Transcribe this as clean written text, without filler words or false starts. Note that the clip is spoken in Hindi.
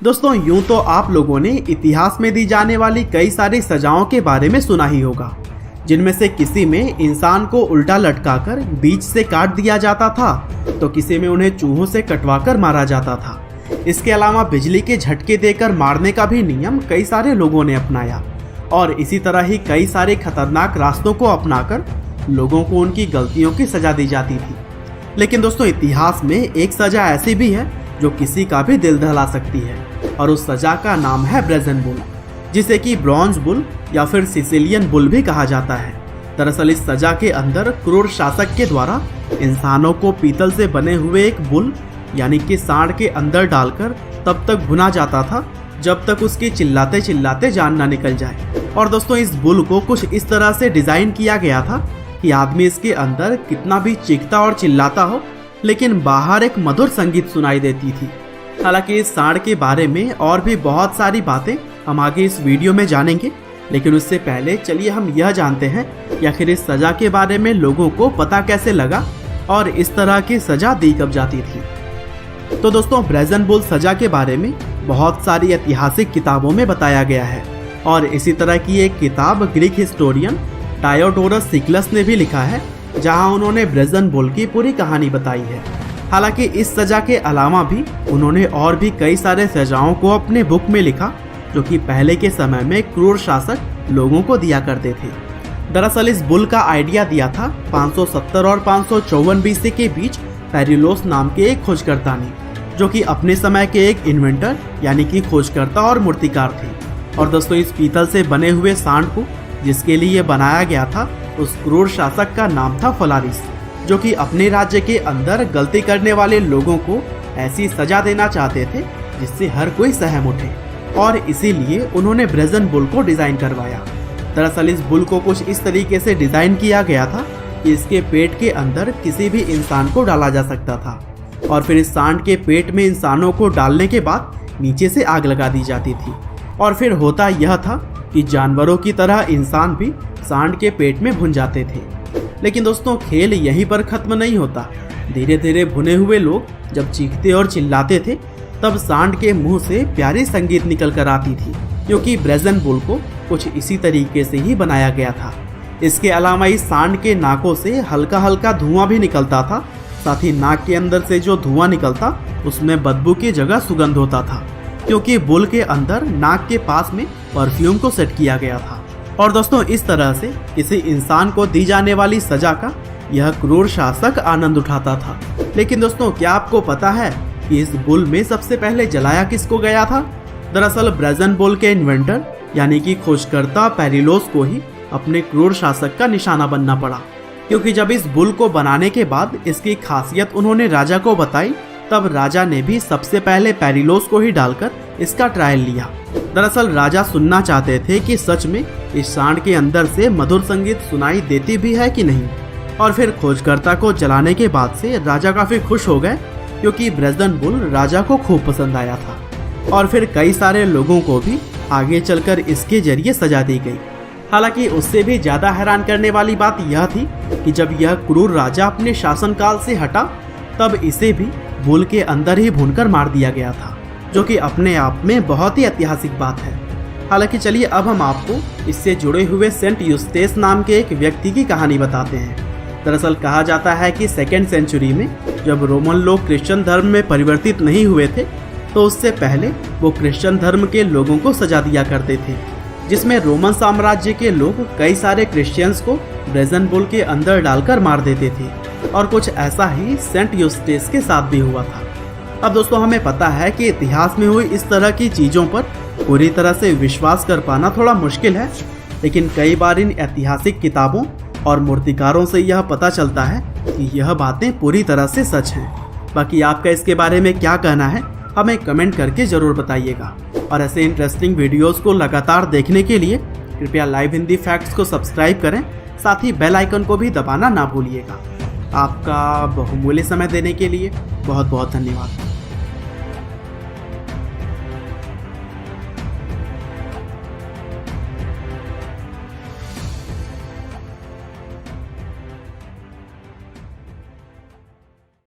दोस्तों यूं तो आप लोगों ने इतिहास में दी जाने वाली कई सारी सजाओं के बारे में सुना ही होगा, जिनमें से किसी में इंसान को उल्टा लटकाकर बीच से काट दिया जाता था, तो किसी में उन्हें चूहों से कटवाकर मारा जाता था। इसके अलावा बिजली के झटके देकर मारने का भी नियम कई सारे लोगों ने अपनाया और इसी तरह ही कई सारे खतरनाक रास्तों को अपनाकर लोगों को उनकी गलतियों की सजा दी जाती थी। लेकिन दोस्तों इतिहास में एक सजा ऐसी भी है जो किसी का भी दिल दहला सकती है और उस सजा का नाम है ब्रेजन बुल, जिसे कि ब्रॉन्ज बुल या फिर सिसिलियन बुल भी कहा जाता है। दरअसल इस सजा के अंदर क्रूर शासक के द्वारा इंसानों को पीतल से बने हुए एक बुल यानी कि सांड के अंदर डालकर तब तक भुना जाता था जब तक उसकी चिल्लाते चिल्लाते जान ना निकल जाए। और दोस्तों इस बुल को कुछ इस तरह से डिजाइन किया गया था कि आदमी इसके अंदर कितना भी चीखता और चिल्लाता हो, लेकिन बाहर एक मधुर संगीत सुनाई देती थी। हालांकि इस सांड के बारे में और भी बहुत सारी बातें हम आगे इस वीडियो में जानेंगे, लेकिन उससे पहले चलिए हम यह जानते हैं कि आखिर इस सजा के बारे में लोगों को पता कैसे लगा और इस तरह की सजा दी कब जाती थी। तो दोस्तों ब्रेजन बुल सजा के बारे में बहुत सारी ऐतिहासिक किताबों में बताया गया है और इसी तरह की एक किताब ग्रीक हिस्टोरियन डायोडोरस सिक्लस ने भी लिखा है, जहां उन्होंने ब्रेजन बुल की पूरी कहानी बताई है। हालांकि इस सजा के अलावा भी उन्होंने और भी कई सारे सजाओं को अपने बुक में लिखा जो कि पहले के समय में क्रूर शासक लोगों को दिया करते थे। दरअसल इस बुल का आइडिया दिया था 570 और 554 बीसी के बीच पेरिलोस नाम के एक खोजकर्ता ने, जो कि अपने समय के एक इन्वेंटर यानी कि खोजकर्ता और मूर्तिकार थे। और दोस्तों इस पीतल से बने हुए सांड को जिसके लिए बनाया गया था उस क्रूर शासक का नाम था फलारिस, जो कि अपने राज्य के अंदर गलती करने वाले लोगों को ऐसी सजा देना चाहते थे जिससे हर कोई सहम उठे, और इसीलिए उन्होंने ब्रेजन बुल को डिजाइन करवाया। दरअसल इस बुल को कुछ इस तरीके से डिजाइन किया गया था कि इसके पेट के अंदर किसी भी इंसान को डाला जा सकता था और फिर इस सांड के पेट में इंसानों को डालने के बाद नीचे से आग लगा दी जाती थी। और फिर होता यह था कि जानवरों की तरह इंसान भी सांड के पेट में भुन जाते थे। लेकिन दोस्तों खेल यहीं पर खत्म नहीं होता। धीरे धीरे भुने हुए लोग जब चीखते और चिल्लाते थे तब सांड के मुंह से प्यारी संगीत निकल कर आती थी, क्योंकि ब्रेजन बुल को कुछ इसी तरीके से ही बनाया गया था। इसके अलावा इस सांड के नाकों से हल्का हल्का धुआं भी निकलता था। साथ ही नाक के अंदर से जो धुआं निकलता उसमें बदबू की जगह सुगंध होता था, क्योंकि बुल के अंदर नाक के पास में परफ्यूम को सेट किया गया था। और दोस्तों इस तरह से किसी इंसान को दी जाने वाली सजा का यह क्रूर शासक आनंद उठाता था। लेकिन दोस्तों क्या आपको पता है कि इस बुल में सबसे पहले जलाया किसको गया था? दरअसल ब्रेजन बुल के इन्वेंटर यानी कि खोजकर्ता पेरिलोस को ही अपने क्रूर शासक का निशाना बनना पड़ा, क्योंकि जब इस बुल को बनाने के बाद इसकी खासियत उन्होंने राजा को बताई तब राजा ने भी सबसे पहले पेरिलोस को ही डालकर इसका ट्रायल लिया। दरअसल राजा सुनना चाहते थे कि सच में इस सांड के अंदर से मधुर संगीत सुनाई देती भी है कि नहीं। और फिर खोजकर्ता को जलाने के बाद से राजा काफी खुश हो गए, क्योंकि ब्रेजन बुल राजा को खूब पसंद आया था। और फिर कई सारे लोगों को भी आगे चलकर इसके जरिए सजा दी गई। हालांकि उससे भी ज्यादा हैरान करने वाली बात यह थी कि जब यह क्रूर राजा अपने शासनकाल से हटा तब इसे भी बुल के अंदर ही भूनकर मार दिया गया था, जो कि अपने आप में बहुत ही ऐतिहासिक बात है। हालांकि चलिए अब हम आपको इससे जुड़े हुए सेंट यूस्टेस नाम के एक व्यक्ति की कहानी बताते हैं। दरअसल कहा जाता है कि 2nd सेंचुरी में जब रोमन लोग क्रिश्चियन धर्म में परिवर्तित नहीं हुए थे तो उससे पहले वो क्रिश्चियन धर्म के लोगों को सजा दिया करते थे, जिसमें रोमन साम्राज्य के लोग कई सारे क्रिश्चियंस को ब्रेजन बुल के अंदर डालकर मार देते थे। और कुछ ऐसा ही सेंट यूस्टेस के साथ भी हुआ था। अब दोस्तों हमें पता है कि इतिहास में हुई इस तरह की चीज़ों पर पूरी तरह से विश्वास कर पाना थोड़ा मुश्किल है, लेकिन कई बार इन ऐतिहासिक किताबों और मूर्तिकारों से यह पता चलता है कि यह बातें पूरी तरह से सच हैं। बाकी आपका इसके बारे में क्या कहना है हमें कमेंट करके ज़रूर बताइएगा। और ऐसे इंटरेस्टिंग वीडियोज़ को लगातार देखने के लिए कृपया लाइव हिंदी फैक्ट्स को सब्सक्राइब करें, साथ ही बेल आइकन को भी दबाना ना भूलिएगा। आपका बहुमूल्य समय देने के लिए बहुत बहुत धन्यवाद।